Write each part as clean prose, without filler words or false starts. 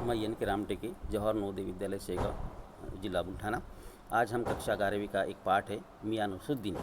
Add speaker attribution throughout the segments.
Speaker 1: मैं एन के रामटेके, जवाहर नवोदय विद्यालय शेगांव, जिला बुल्ढाना। आज हम कक्षा 11वीं का एक पाठ है मियां नसरुद्दीन,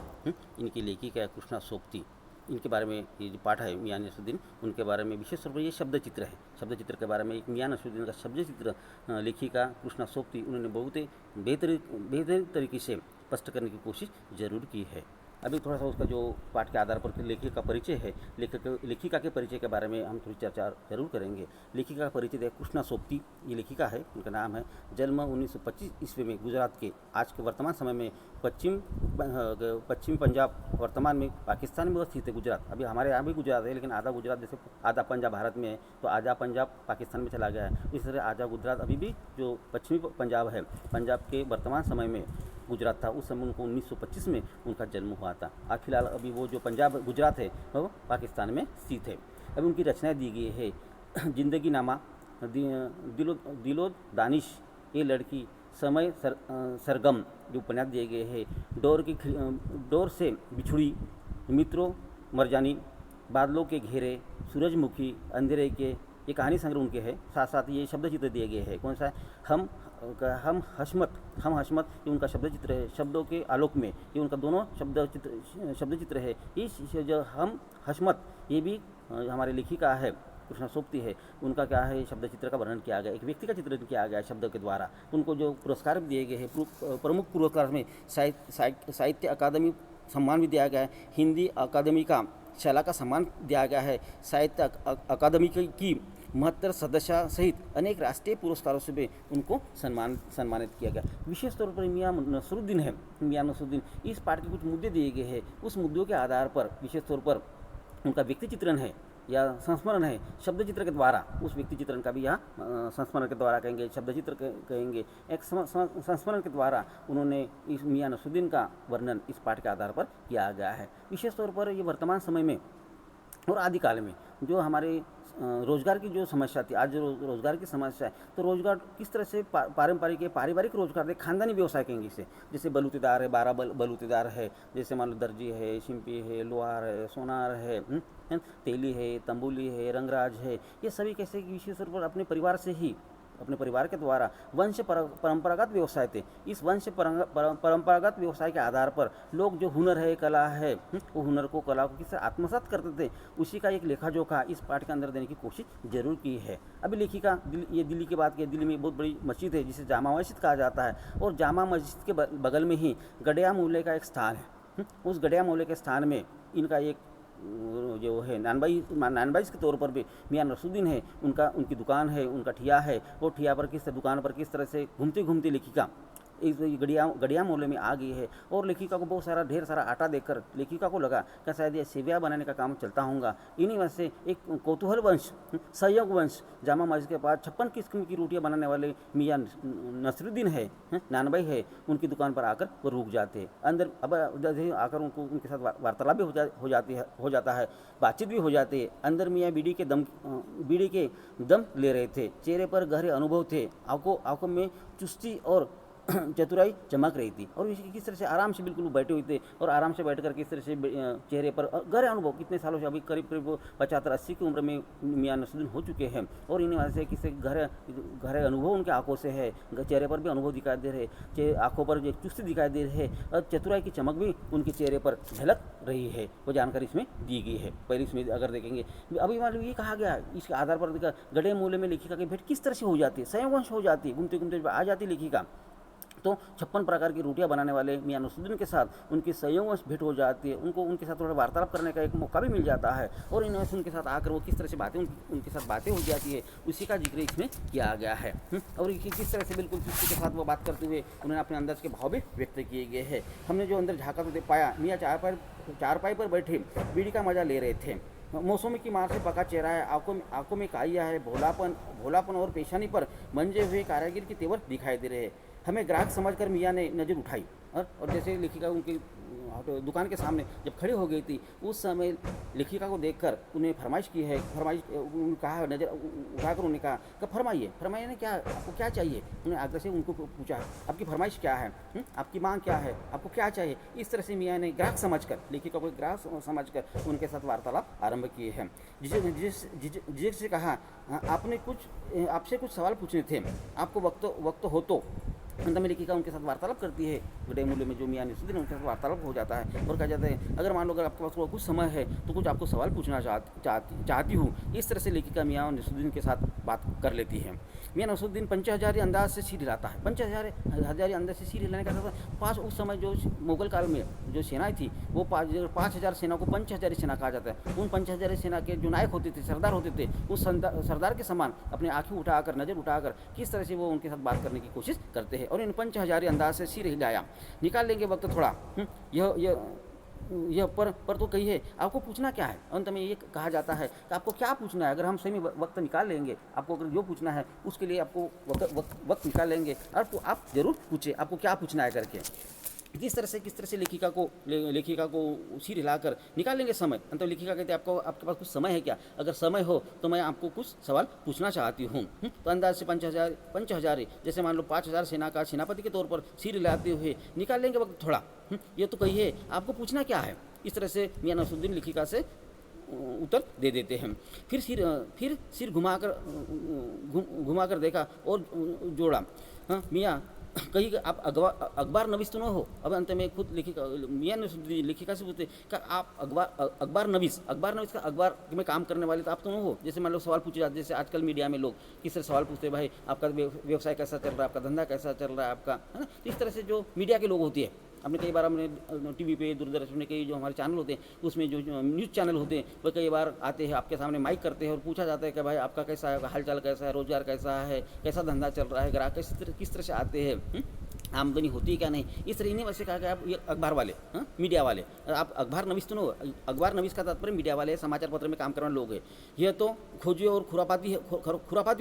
Speaker 1: इनकी लेखिका है कृष्णा सोबती। इनके बारे में ये जो पाठ है मियां नसरुद्दीन, उनके बारे में विशेष रूप से ये शब्द चित्र है। शब्द चित्र के बारे में एक मियां नसरुद्दीन का शब्द चित्र लेखिका कृष्णा सोबती उन्होंने बहुत ही बेहतर तरीके से स्पष्ट करने की कोशिश जरूर की है। अभी थोड़ा सा उसका जो पाठ के आधार पर लेखिका का परिचय है, लेखिका के परिचय के बारे में हम थोड़ी चर्चा जरूर करेंगे। लेखिका का परिचय है कृष्णा सोबती, ये लेखिका है, उनका नाम है। जन्म 1925 ईस्वी में गुजरात के, आज के वर्तमान समय में पश्चिम पंजाब, वर्तमान में पाकिस्तान में स्थित है गुजरात। अभी हमारे यहाँ भी गुजरात है, लेकिन आधा गुजरात जैसे आधा पंजाब भारत में है तो आधा पंजाब पाकिस्तान में चला गया है। इस तरह आधा गुजरात अभी भी जो पश्चिमी पंजाब है, पंजाब के वर्तमान समय में गुजरात था, उस समय उनको 1925 में उनका जन्म हुआ था। फिलहाल अभी वो जो पंजाब गुजरात है वो पाकिस्तान में स्थित है। अभी उनकी रचनाएं दी गई है जिंदगी नामा, दिलो दानिश, ये लड़की, समय सरगम, जो उपन्यास दिए गए हैं, डोर से बिछुड़ी, मित्रों मरजानी, बादलों के घेरे, सूरजमुखी, अंधेरे के, ये कहानी संग्रह उनके हैं। साथ साथ ये शब्द चित्र दिए गए हैं। कौन सा है? हम हशमत, ये उनका शब्द चित्र है। शब्दों के आलोक में, ये उनका दोनों शब्द चित्र है। इस जो हम हशमत, ये भी हमारे लेखिका है कृष्णा सोबती है, उनका क्या है शब्द चित्र का वर्णन किया गया, एक व्यक्ति का चित्रण किया गया शब्द के द्वारा। उनको जो पुरस्कार भी दिए गए हैं, प्रमुख पुरस्कार में साहित्य अकादमी सम्मान भी दिया गया है, हिंदी अकादमी का शैला का सम्मान दिया गया है, साहित्य अकादमी की 72 सदस्य सहित अनेक राष्ट्रीय पुरस्कारों से भी उनको सम्मानित किया गया। विशेष तौर पर मियां नसरुद्दीन इस पाठ के कुछ मुद्दे दिए गए हैं। उस मुद्दों के आधार पर विशेष तौर पर उनका व्यक्ति चित्रण है या संस्मरण है शब्द चित्र के द्वारा। उस व्यक्ति चित्रण का भी यहाँ संस्मरण के द्वारा कहेंगे, शब्द चित्र कहेंगे, एक संस्मरण के द्वारा उन्होंने इस मियां नसरुद्दीन का वर्णन इस पाठ के आधार पर किया गया है। विशेष तौर पर ये वर्तमान समय में और आदिकाल में जो हमारे रोजगार की जो समस्या थी, आज जो रोजगार की समस्या है, तो रोजगार किस तरह से पारिवारिक रोजगार है, खानदानी व्यवसाय कहेंगे इसे। जैसे बलूतेदार है, 12 बलूतेदार है, जैसे मान लो दर्जी है, शिंपी है, लोहार है, सोनार है, तेली है, तंबूली है, रंगराज है, ये सभी कैसे विशेष तौर पर अपने परिवार से ही, अपने परिवार के द्वारा वंश परंपरागत व्यवसाय थे। इस वंश परंपरागत व्यवसाय के आधार पर लोग जो हुनर है, कला है, वो हुनर को, कला को किससे आत्मसात करते थे, उसी का एक लेखा जोखा इस पाठ के अंदर देने की कोशिश जरूर की है। अभी लेखिका ये दिल्ली की बात की, दिल्ली में बहुत बड़ी मस्जिद है जिसे जामा मस्जिद कहा जाता है, और जामा मस्जिद के बगल में ही गडिया मूल्य का एक स्थान है। उस गडिया मूल्य के स्थान में इनका एक जो है नानबाई के तौर पर भी मियां नसरुद्दीन है, उनकी दुकान है, उनका ठिया है। वो ठिया पर दुकान पर किस तरह से घूमते लेखिका इस गडिया मोहल्ले में आ गई है, और लेखिका को बहुत सारा ढेर सारा आटा देकर लेखिका को लगा कि शायद ये सेविया बनाने का काम चलता होगा। इन्हीं वजह से एक कौतूहल वंश, संयोग वंश, जामा मस्जिद के पास 56 किस्म की रोटियां बनाने वाले मियां नसरुद्दीन है, नानबाई है, उनकी दुकान पर आकर वो रुक जाते हैं। अंदर अब आकर उनके साथ वार्तालाप भी हो जाता है, बातचीत भी हो जाती है। अंदर मियाँ बीड़ी के दम ले रहे थे, चेहरे पर गहरे अनुभव थे, आंखों में चुस्ती और चतुराई चमक रही थी, और किस तरह से आराम से बिल्कुल बैठे हुए थे, और आराम से बैठकर किस तरह से चेहरे पर गहरे अनुभव, कितने सालों से, अभी करीब 75-80 की उम्र में मियां नसरुद्दीन हो चुके हैं, और इन्हीं वजह से किसी गहरे अनुभव उनके आंखों से है, चेहरे पर भी अनुभव दिखाई दे रहे, आंखों पर एक चुस्ती दिखाई दे रही है, और चतुराई की चमक भी उनके चेहरे पर झलक रही है। वो जानकारी इसमें दी गई है। पहले इसमें अगर देखेंगे, अभी मतलब ये कहा गया, इसके आधार पर गडे मूल्य में लेखिका की भेंट किस तरह से हो जाती है, संयोगवंश हो जाती है, घूमते आ जाती लेखिका। तो 56 प्रकार की रोटियां बनाने वाले मियां नसरुद्दीन के साथ उनकी संयोगवश भेंट हो जाती है। उनके साथ थोड़ा वार्तालाप करने का एक मौका भी मिल जाता है, और इन्होंने उनके साथ आकर वो किस तरह से उनके साथ बातें हो जाती है, उसी का जिक्र इसमें किया गया है। और किस तरह से बिल्कुल किसी के साथ वो बात करते हुए उन्होंने अपने अंदाज के भाव भी व्यक्त किए गए हैं। हमने जो अंदर झाँका तो पाया, मियाँ चारपाई पर बैठे बीड़ी का मजा ले रहे थे। मौसम की मार से पका चेहरा है, आंखों में काइया है, भोलापन और पेशानी पर मंजे हुए कारीगर के तेवर दिखाई दे रहे हैं। हमें ग्राहक समझकर मियाँ ने नज़र उठाई, और जैसे लेखिका उनकी दुकान के सामने जब खड़ी हो गई थी, उस समय लेखिका को देखकर उन्हें फरमाइश की है, कहा, नज़र उठाकर उन्होंने कहा कि फरमाइए ने क्या, आपको क्या चाहिए। उन्हें आग्रह से उनको पूछा, आपकी फरमाइश क्या है, आपकी मांग क्या है, आपको क्या चाहिए। इस तरह से मियाँ ने ग्राहक समझकर, लेखिका को ग्राहक समझकर उनके साथ वार्तालाप आरंभ किए हैं। जिसे कहा, आपसे कुछ सवाल पूछने थे, आपको वक्त हो तो। अंत में लेखिका उनके साथ वार्तालाप करती है, घटे मूल्य में जो मियाँ नसीरुद्दीन उनके साथ वार्तालाप हो जाता है और कहा जाता है, अगर मान लो अगर आपके पास कुछ समय है तो कुछ आपको सवाल पूछना चाहती हूँ। इस तरह से लेखिका मियाँ नसीरुद्दीन के साथ बात कर लेती है। मियाँ नसीरुद्दीन पंचहजारी अंदाज से सिर हिलाता है। पंचहजारी अंदाज से सिर हिलाने का पाँच, उस समय जो मुगल काल में जो सेनाएँ थी वो 5,000 सेना को पंचहजारी सेना कहा जाता है। उन पंचहजारी सेना के जो नायक होते थे, सरदार होते थे, उस सरदार के समान अपने आँखें उठाकर, नज़र उठाकर किस तरह से वो उनके साथ बात करने की कोशिश करते हैं। और इन 5,000 अंदाज से सिर हिलाया। निकाल लेंगे वक्त थोड़ा, यह पर तो कहिए, आपको पूछना क्या है। अंत में ये कहा जाता है कि आपको क्या पूछना है। अगर हम सही में वक्त निकाल लेंगे, आपको अगर जो पूछना है उसके लिए आपको वक्त निकाल लेंगे, आप जरूर पूछे आपको क्या पूछना है करके। किस तरह से लेखिका को सिर हिलाकर निकाल लेंगे समय। अंत में लेखिका कहते हैं, आपके पास कुछ समय है क्या। अगर समय हो तो मैं आपको कुछ सवाल पूछना चाहती हूँ। तो अंदाज से 5,000 जैसे मान लो 5,000 सेना का सेनापति के तौर पर सिर हिलाते हुए, निकाल लेंगे वक्त थोड़ा, ये तो कहिए आपको पूछना क्या है। इस तरह से मियाँ नसीरुद्दीन लेखिका से उत्तर दे देते हैं। फिर सिर घुमाकर देखा और जोड़ा, मियाँ कहीं आप अखबार नवीस तो न हो। अब अंत में खुद मियाँ नसीरुद्दीन लेखिका से पूछते कि आप अखबार नवीस का अखबार में काम करने वाले तो आप तो न हो। जैसे मान लो सवाल पूछे जाते, जैसे आजकल मीडिया में लोग किस तरह सवाल पूछते हैं, भाई आपका व्यवसाय कैसा चल रहा है, आपका धंधा कैसा चल रहा है आपका, है ना। इस तरह से जो मीडिया के लोग होती है, हमने कई बार हमने टीवी पे, दूरदर्शन में कई जो हमारे चैनल होते हैं, उसमें जो न्यूज़ चैनल होते हैं, वो कई बार आते हैं, आपके सामने माइक करते हैं और पूछा जाता है कि भाई आपका कैसा है, हालचाल कैसा है, रोजगार कैसा है, कैसा धंधा चल रहा है, ग्राहक किस तरह से आते हैं, आमदनी होती है क्या नहीं। इस तरह इन्हीं वैसे कहा कि आप ये अखबार वाले, मीडिया वाले, आप अखबार नवीस तो न हो। अखबार नवीस का तात्पर्य मीडिया वाले, समाचार पत्र में काम करने वाले लोग हैं। यह तो खोजी और खुरापाती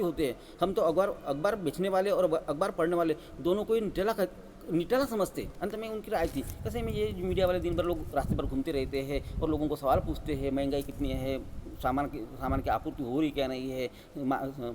Speaker 1: होते हैं। हम तो अखबार बेचने वाले और अखबार पढ़ने वाले दोनों को निटाला समझते। अंत में उनकी राय थी, कैसे में ये मीडिया वाले दिन भर लोग रास्ते पर घूमते रहते हैं और लोगों को सवाल पूछते हैं, महंगाई कितनी है, सामान की आपूर्ति हो रही क्या नहीं है,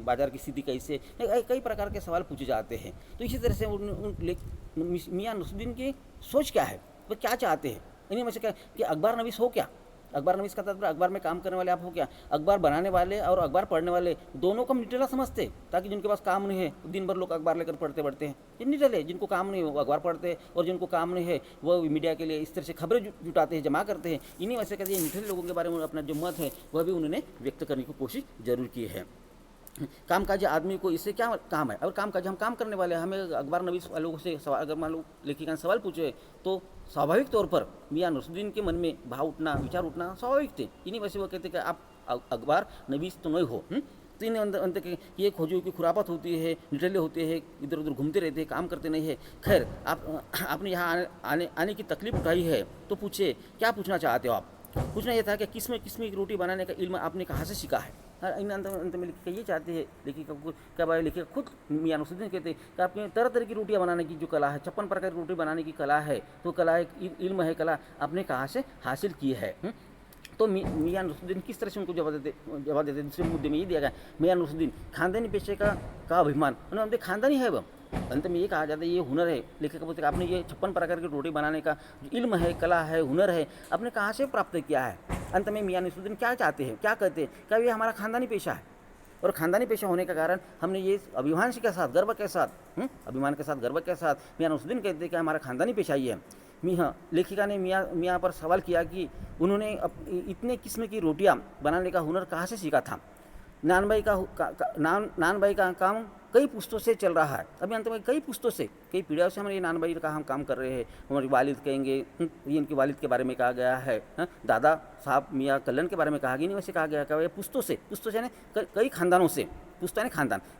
Speaker 1: बाजार की स्थिति कैसे, कई प्रकार के सवाल पूछे जाते हैं। तो इसी तरह से मियाँ नसीरुद्दीन की सोच क्या है, वो क्या चाहते हैं। इन्हीं में से क्या कि अखबार नवीस हो क्या। अखबार नवीस का तात्पर्य अखबार में काम करने वाले आप हो क्या। अखबार बनाने वाले और अखबार पढ़ने वाले दोनों को निटला समझते, ताकि जिनके पास काम नहीं है दिन भर लोग अखबार लेकर पढ़ते हैं, ये निटले। जिनको काम नहीं है वो अखबार पढ़ते हैं, और जिनको काम नहीं है वो मीडिया के लिए इस तरह से खबरें जुटाते हैं, जमा करते हैं। इन्हीं वजह से कहते हैं निटले लोगों के बारे में अपना जो मत है वह भी उन्होंने व्यक्त करने की कोशिश जरूर की है। कामकाजी आदमी को इससे क्या काम है। और कामकाज हम काम करने वाले हैं, हमें अखबार नवीस वालों से सवाल, अगर मान लो लेखिका ने सवाल पूछे तो स्वाभाविक तौर पर मियाँ नसीरुद्दीन के मन में भाव उठना, विचार उठना स्वाभाविक थे। इन्हीं वजह से वो कहते कि आप अखबार नवीस तो नहीं हो। तो इन्हें अंत के ये खोजियों की खुरापत होती है, निटले होते हैं, इधर उधर घूमते रहते हैं, काम करते नहीं है। खैर आपने यहाँ आने की तकलीफ उठाई है तो पूछे क्या पूछना चाहते हो आप। पूछना यह था कि किस्में की रोटी बनाने का इल्म आपने कहाँ से सीखा है। इन अंत में लिखिका ये चाहते हैं, लेखिका खुद मियाँ नसीरुद्दीन कहते हैं कि आपने तरह तरह की रोटियां बनाने की जो कला है, 56 प्रकार की रोटी बनाने की कला है, तो कला एक इल्म है, कला आपने कहाँ से हासिल की है। तो मियाँ नसीरुद्दीन किस तरह से उनको जवाब देते। दूसरे मुद्दे में ये दिया गया, मियाँ नसीरुद्दीन खानदानी पेशे का अभिमान, उन्होंने खानदानी है वह। अंत में ये कहा जाता है ये हुनर है। लेखिका बोलते आपने ये 56 प्रकार की रोटी बनाने का जो इल्म है, कला है, हुनर है, आपने कहाँ से प्राप्त किया है। अंत में मियाँ नसीरुद्दीन क्या चाहते हैं, क्या कहते हैं, क्या ये हमारा खानदानी पेशा है। और ख़ानदानी पेशा होने के कारण हमने ये अभिमान के साथ, गर्व के साथ, गर्व के साथ मियाँ नसीरुद्दीन कहते हैं कि हमारा खानदानी पेशा ही है। लेखिका ने मियाँ पर सवाल किया कि उन्होंने इतने किस्म की रोटियाँ बनाने का हुनर कहाँ से सीखा था। नान भाई का काम कई पुश्तों से चल रहा है। अभी अंत में कई पुश्तों से, कई पीढ़ियों से हमारे नान भाई का हम काम कर रहे हैं। हमारे वालिद कहेंगे, ये इनके वालिद के बारे में कहा गया है, दादा साहब मियाँ कल्याण के बारे में कहा गया, नहीं वैसे कहा गया कि पुश्तों से यानी कई खानदानों से, पुश्ता यानी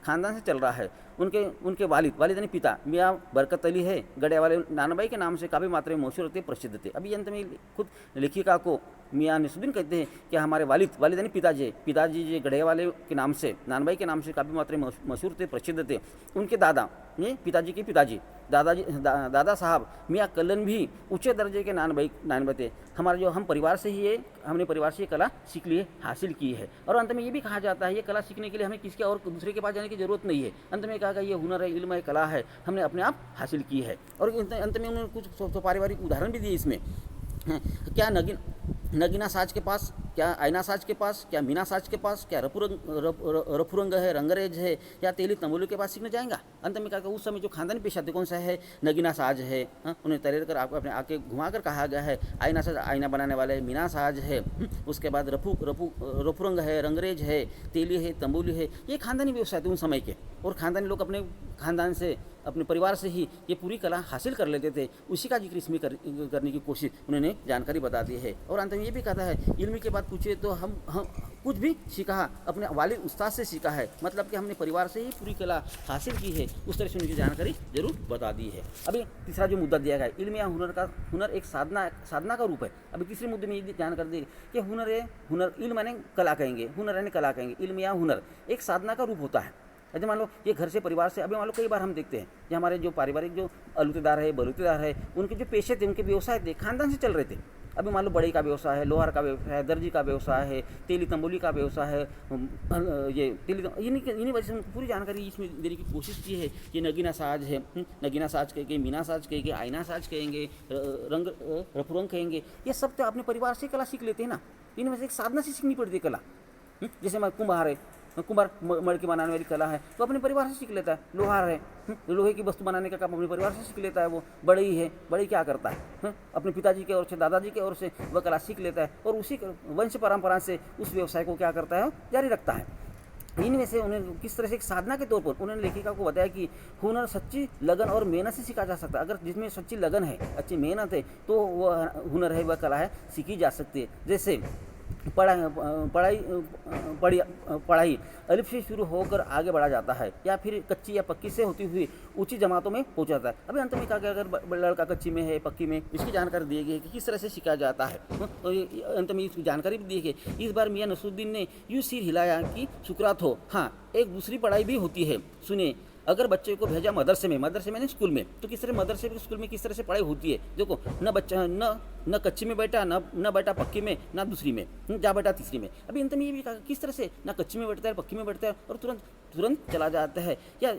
Speaker 1: खानदान से चल रहा है। उनके वालिद यानी पिता मियाँ बरकत अली है, गड़े वाले नाना भाई के नाम से काफ़ी मात्रा में मशहूर थे, प्रसिद्ध थे। अभी अंत में खुद लेखिका को मियाँ नसरुद्दीन कहते हैं कि हमारे वालिद यानी पिताजी जी गढ़े वाले के नाम से, नानबाई के नाम से काफ़ी मात्रा में मशहूर थे, प्रसिद्ध थे। उनके दादा ये पिताजी के पिताजी दादा साहब मियाँ कल्लन भी ऊंचे दर्जे के नानबाई थे। हमारे जो हम परिवार से ही हमने परिवार से ये कला सीख ली है, हासिल की है। और अंत में ये भी कहा जाता है ये कला सीखने के लिए हमें किसी और दूसरे के पास जाने की जरूरत नहीं है। अंत में कहा ये हुनर है, इल्म है, कला है, हमने अपने आप हासिल की है। और अंत में उन्होंने कुछ पारिवारिक उदाहरण भी दिए इसमें। क्या नगीना साज के पास, क्या आयना साज के पास, क्या मीना साज के पास, क्या रफुरंग है, रंगरेज है, या तेली तंबोली के पास सीखने जाएंगा। अंत में कहा उस समय जो खानदानी पेशा थे कौन सा है, नगीना साज है, उन्हें तैर कर आपको अपने आके घुमा कर कहा गया है। आयना साज आयना बनाने वाले, मीना साज है, उसके बाद रफुरंग है, रंगरेज है, तेली है, तंबोली है। ये खानदानी व्यवसाय थे उन समय के, और खानदानी लोग अपने खानदान से, अपने परिवार से ही ये पूरी कला हासिल कर लेते थे। उसी का जिक्र इसमें करने की कोशिश उन्होंने जानकारी बता दी है। और अंत में ये भी कहता है इल्म की बात पूछे तो हम कुछ भी सीखा अपने वालिद उस्ताद से सीखा है, मतलब कि हमने परिवार से ही पूरी कला हासिल की है। उस तरह से उनकी जानकारी जरूर बता दी है। अभी तीसरा जो मुद्दा दिया गया है, इल्म या हुनर एक साधना का रूप है। अभी तीसरे मुद्दे में ये जानकारी दी कि हुनर इल्म यानी कला कहेंगे, हुनर यानी कला कहेंगे। इल्म या हुनर एक साधना का रूप होता है। ऐसे मान लो ये घर से परिवार से, अभी मान लो कई बार हम देखते हैं कि हमारे जो पारिवारिक जो अलूतेदार है, बलूतेदार है, उनके जो पेशे थे, उनके व्यवसाय थे, खानदान से चल रहे थे। अभी मान लो बड़े का व्यवसाय है, लोहार का व्यवसाय है, दर्जी का व्यवसाय है, तेली तंबोली का व्यवसाय है, ये इन्हीं वजह से उनको पूरी जानकारी इसमें देने की कोशिश की है। ये नगीना साज है, नगीना साज कहेंगे, मीना साज कहेंगे, आयना साज कहेंगे, रफुरंग कहेंगे। ये सब तो अपने परिवार से कला सीख लेते हैं ना। इनमें से एक साधना से सीखनी पड़ती है कला। जैसे मैं कुम्हार है, कुम्हार मड़के बनाने वाली कला है तो अपने परिवार से सीख लेता है। लोहार है, लोहे की वस्तु बनाने का काम अपने परिवार से सीख लेता है। वो बढ़ई है, बढ़ई क्या करता है, अपने पिताजी के ओर से, दादाजी के ओर से वह कला सीख लेता है, और उसी वंश परंपरा से उस व्यवसाय को क्या करता है, जारी रखता है। इनमें से उन्हें किस तरह से एक साधना के तौर पर उन्होंने लेखिका को बताया कि हुनर सच्ची लगन और मेहनत से सीखा जा सकता है। अगर जिसमें सच्ची लगन है, अच्छी मेहनत है, तो वह हुनर है, वह कला है, सीखी जा सकती है। जैसे पढ़ाई अलिफ से शुरू होकर आगे बढ़ा जाता है, या फिर कच्ची या पक्की से होती हुई ऊंची जमातों में पहुंच जाता है। अभी अंत में कहा गया अगर लड़का कच्ची में है, पक्की में, इसकी जानकारी दी गई है कि किस तरह से सीखा जाता है। तो अंत में इसकी जानकारी भी दी गई। इस बार मियाँ नसरुद्दीन ने यूँ सिर हिलाया कि सुकरात हो। हाँ, एक दूसरी पढ़ाई भी होती है, सुनिए। अगर बच्चे को भेजा मदरसे में स्कूल में, तो किस तरह मदरसे में स्कूल में किस तरह से पढ़ाई होती है। देखो, न बच्चा न कच्ची में बैठा, न बैठा पक्की में, ना दूसरी में, जा बैठा तीसरी में। अभी अंत में ये भी कहा किस तरह से ना कच्ची में बैठता है, पक्की में बैठता है, और तुरंत चला जाता है, या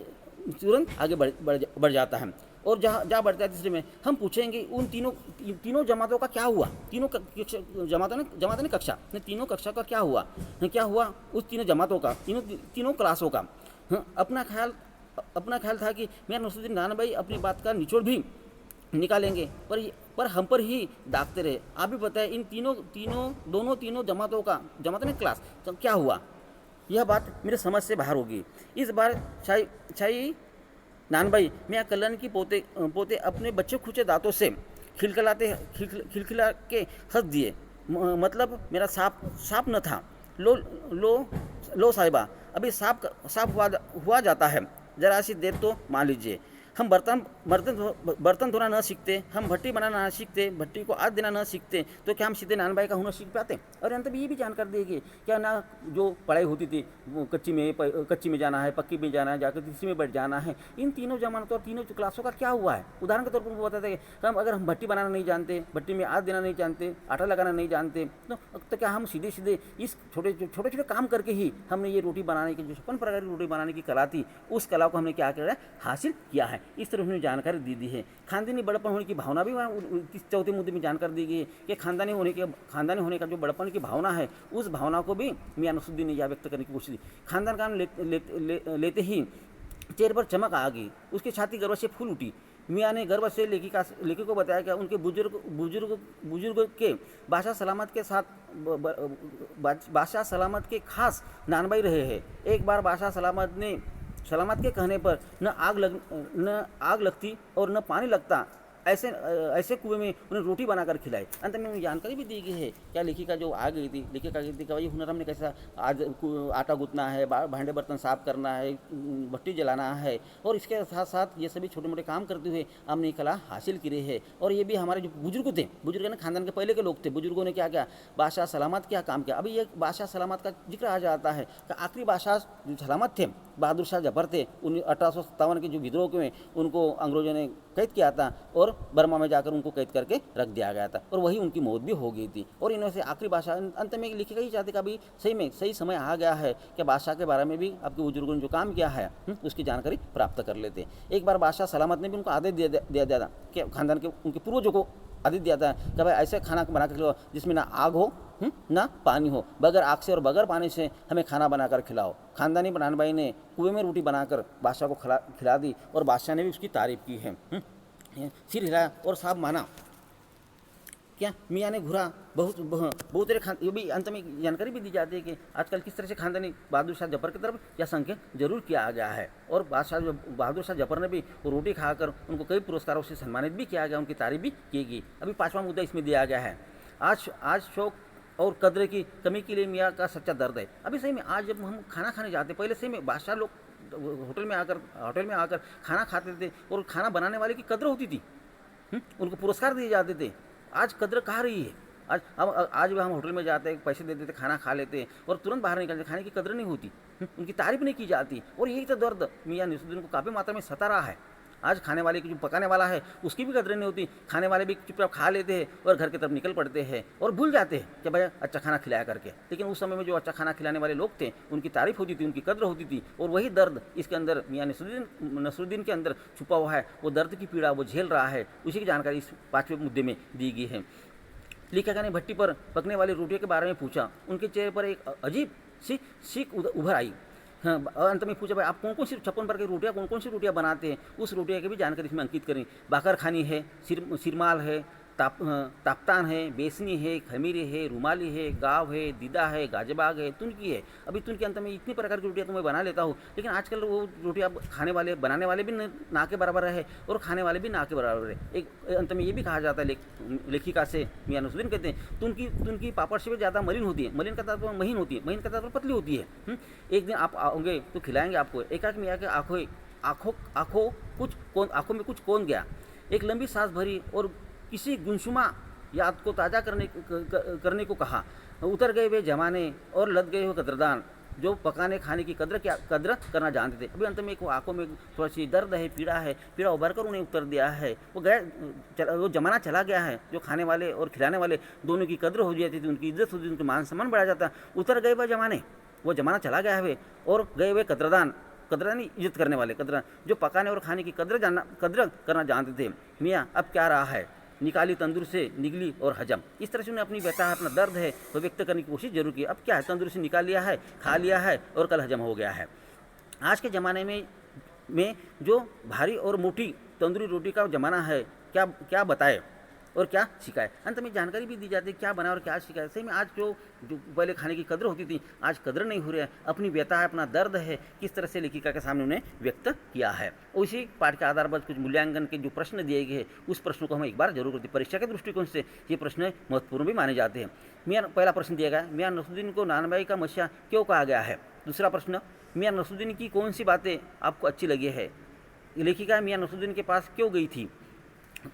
Speaker 1: तुरंत आगे बढ़ जाता है, और जहाँ बढ़ता है तीसरे में। हम पूछेंगे उन तीनों जमातों का क्या हुआ, जमातों ने कक्षा ने तीनों कक्षा का क्या हुआ उस तीनों जमातों का, तीनों क्लासों का। अपना ख्याल था कि मियाँ नसरुद्दीन नानबाई अपनी बात का निचोड़ भी निकालेंगे, पर हम पर ही दागते रहे। आप भी बताएं इन तीनों जमातों ने क्लास तो क्या हुआ। यह बात मेरे समझ से बाहर होगी। इस बार शाही नानबाई मियाँ कल्याण की पोते अपने बच्चे खुचे दांतों से खिलखिला के हंस दिए। मतलब मेरा सांप न था। लो साहिबा, अभी सांप हुआ जाता है, जरा सी देर तो मान लीजिए। हम बर्तन धोना न सीखते, हम भट्टी बनाना न सीखते, भट्टी को आग देना न सीखते, तो क्या हम सीधे नानबाई का हुनर सीख पाते। और अंत में ये भी जानकारी देगी क्या ना, जो पढ़ाई होती थी वो कच्ची में जाना है, पक्की में जाना है, जाकर तीसरी में बैठ जाना है। इन तीनों जमानतों और तीनों क्लासों का क्या हुआ है। उदाहरण के तौर पर वो बताते हैं अगर हम भट्टी बनाना नहीं जानते, भट्टी में आग देना नहीं जानते, आटा लगाना नहीं जानते, तो क्या हम सीधे इस छोटे काम करके ही हमने ये रोटी बनाने की, जो 56 प्रकार की रोटी बनाने की कला थी, उस कला को हमने क्या किया है, हासिल किया है। इस तरह उन्होंने जानकारी दी है। खानदानी बड़प्पन होने की भावना भी चौथे मुद्दे में जानकारी दी गई है कि खानदानी होने का जो बड़प्पन की भावना है, उस भावना को भी मियाँ नसरुद्दीन ने यह व्यक्त करने की कोशिश की। खानदान का नाम लेते ही चेहरे पर चमक आ गई, उसकी छाती गर्व से फूल उठी। मियाँ ने गर्व से लेखी को बताया कि उनके बुजुर्ग के बादशाह सलामत के खास नानबाई रहे हैं। एक बार बादशाह सलामत के कहने पर न आग लगती और न पानी लगता, ऐसे कुएं में उन्हें रोटी बनाकर खिलाई। अंत में उन्हें जानकारी भी दी गई है। क्या लेखिका जो आ गई थी, लेखिका कहती थी कि भाई हुनर हमने कैसा आज आटा गूंथना है, भांडे बर्तन साफ करना है, भट्टी जलाना है, और इसके साथ साथ ये सभी छोटे मोटे काम करते हुए हमने कला हासिल की रही है। और ये भी हमारे जो बुजुर्ग थे, बुजुर्ग ने खानदान के पहले के लोग थे, बुजुर्गों ने क्या किया, बादशाह सलामत क्या काम किया। अभी ये बादशाह सलामत का जिक्र आ जाता है कि आखिरी बादशाह जो सलामत थे, बहादुर शाह जफर थे, 1857 के जो विद्रोह में उनको अंग्रेजों ने कैद किया था और बर्मा में जाकर उनको कैद करके रख दिया गया था, और वही उनकी मौत भी हो गई थी। और इन्होंने से आखिरी बादशाह अंत में लिखेगा ही चाहते कि अभी सही में सही समय आ गया है कि बादशाह के बारे में भी आपके बुजुर्गों ने जो काम किया है उसकी जानकारी प्राप्त कर लेते। एक बार बादशाह सलामत ने भी उनको आदेश दिया था कि खानदान के उनके पूर्वजों को आदेश दिया था कि भाई ऐसे खाना बना कर खिलाओ जिसमें ना आग हो ना पानी हो, बगैर आग से और बगैर पानी से हमें खाना बनाकर खिलाओ। खानदानी बनान भाई ने कुएं में रोटी बनाकर बादशाह को खिला दी और बादशाह ने भी उसकी तारीफ की है। सिर हिलाया और साहब माना। क्या मियाँ ने घुरा बहुत तेरे खान। ये भी अंत में जानकारी भी दी जाती है कि आजकल किस तरह से खानदानी बहादुर शाह जफर की तरफ यह संकेत जरूर किया गया है, और बहादुर शाह जफर ने भी वो रोटी खाकर उनको कई पुरस्कारों से सम्मानित भी किया गया, उनकी तारीफ भी की गई। अभी 5वां मुद्दा इसमें दिया गया है, आज शौक और कद्र की कमी के लिए मियाँ का सच्चा दर्द है। अभी सही में आज जब हम खाना खाने जाते, पहले सही में बादशाह लोग होटल में आकर खाना खाते थे और खाना बनाने वाले की कद्र होती थी, उनको पुरस्कार दिए जाते थे। आज कद्र कहाँ रही है? आज भी हम होटल में जाते हैं, पैसे दे देते, खाना खा लेते हैं और तुरंत बाहर निकलते, खाने की कद्र नहीं होती, उनकी तारीफ नहीं की जाती। और यही तो दर्द मियाँ नसीरुद्दीन को काफ़ी मात्रा में सता रहा है। आज खाने वाले की जो पकाने वाला है उसकी भी कदर नहीं होती, खाने वाले भी चुपचाप खा लेते हैं और घर की तरफ निकल पड़ते हैं और भूल जाते हैं कि भाई अच्छा खाना खिलाया करके। लेकिन उस समय में जो अच्छा खाना खिलाने वाले लोग थे उनकी तारीफ होती थी, उनकी कद्र होती थी, और वही दर्द इसके अंदर मियाँ नसीरुद्दीन के अंदर छुपा हुआ है। वो दर्द की पीड़ा वो झेल रहा है, उसी की जानकारी इस 5वें मुद्दे में दी गई है। लेखिका ने भट्टी पर पकने वाली रोटियों के बारे में पूछा। उनके चेहरे पर एक अजीब सी सीख उभर आई। हाँ, अंत में पूछा भाई आप कौन सी 56 प्रकार की रोटियाँ कौन सी रोटियाँ बनाते हैं, उस रोटियाँ की भी जानकारी इसमें अंकित करें। बाकर खानी है, सिरमाल है, ताप्तान है, बेसनी है, खमीरी है, रुमाली है, गाव है, दीदा है, गाजबाग है, तुनकी है। अभी तुनकी अंत में इतनी प्रकार की रोटियाँ तो मैं बना लेता हूँ, लेकिन आजकल वो रोटियाँ खाने वाले बनाने वाले भी ना के बराबर है और खाने वाले भी ना के बराबर है। एक अंत में ये भी कहा जाता है लेखिका से मियाँ नसीरुद्दीन कहते हैं तुनकी पापड़ से भी ज़्यादा मलिन होती है। मलिन का तात्पर्य महीन होती है, महीन का तात्पर्य पतली होती है। एक दिन आप आओगे तो खिलाएंगे आपको। एकाएक मियाँ के आँखों में कुछ कौन गया। एक लंबी सांस भरी और किसी गुमशुमा याद को ताज़ा करने को कहा। उतर गए वे जमाने और लद गए हो कदरदान जो पकाने खाने की कद्र करना जानते थे। अभी अंत में आंखों में थोड़ा सी दर्द है, पीड़ा उभर कर उन्हें उत्तर दिया है। वो जमाना चला गया है जो खाने वाले और खिलाने वाले दोनों की कद्र हो जाती थी, उनकी इज्जत होती थी, उनका मान सम्मान बढ़ा जाता। उतर गए वह जमाने, वो जमाना चला गया है और गए हुए कदरदान नहीं इज्जत करने वाले कदर जो पकाने और खाने की कद्र करना जानते थे। मियाँ अब क्या रहा है, निकाली तंदूर से निकली और हजम। इस तरह से उन्हें अपनी व्यथा अपना दर्द है वो व्यक्त करने की कोशिश जरूर की। अब क्या है, तंदूर से निकाल लिया है, खा लिया है और कल हजम हो गया है। आज के ज़माने में जो भारी और मोटी तंदूरी रोटी का ज़माना है, क्या बताए और क्या सिखाए। अंत में जानकारी भी दी जाती है क्या बनाए और क्या सिखाए। सही में आज जो पहले खाने की कद्र होती थी आज कद्र नहीं हो रही है। अपनी व्यथा है, अपना दर्द है, किस तरह से लेखिका के सामने उन्हें व्यक्त किया है। उसी पाठ के आधार पर कुछ मूल्यांकन के जो प्रश्न दिए गए हैं उस प्रश्नों को हम एक बार जरूर करते हैं। परीक्षा के दृष्टिकोण से ये प्रश्न महत्वपूर्ण भी माने जाते हैं। पहला प्रश्न दिया गया, मियाँ नसीरुद्दीन को नानबाई का मसीहा क्यों कहा गया है। दूसरा प्रश्न, मियाँ नसीरुद्दीन की कौन सी बातें आपको अच्छी लगी है। लेखिका मियाँ नसीरुद्दीन के पास क्यों गई थी।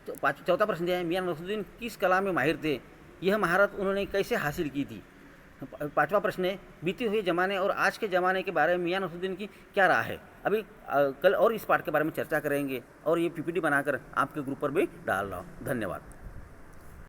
Speaker 1: तो चौथा प्रश्न दिया है, मियाँ नसीरुद्दीन किस कला में माहिर थे, यह महारत उन्होंने कैसे हासिल की थी। 5वां प्रश्न है, बीते हुए ज़माने और आज के ज़माने के बारे में मियाँ नसीरुद्दीन की क्या राय है। अभी कल और इस पाठ के बारे में चर्चा करेंगे और ये PPT बनाकर आपके ग्रुप पर भी डाल रहा हूँ। धन्यवाद।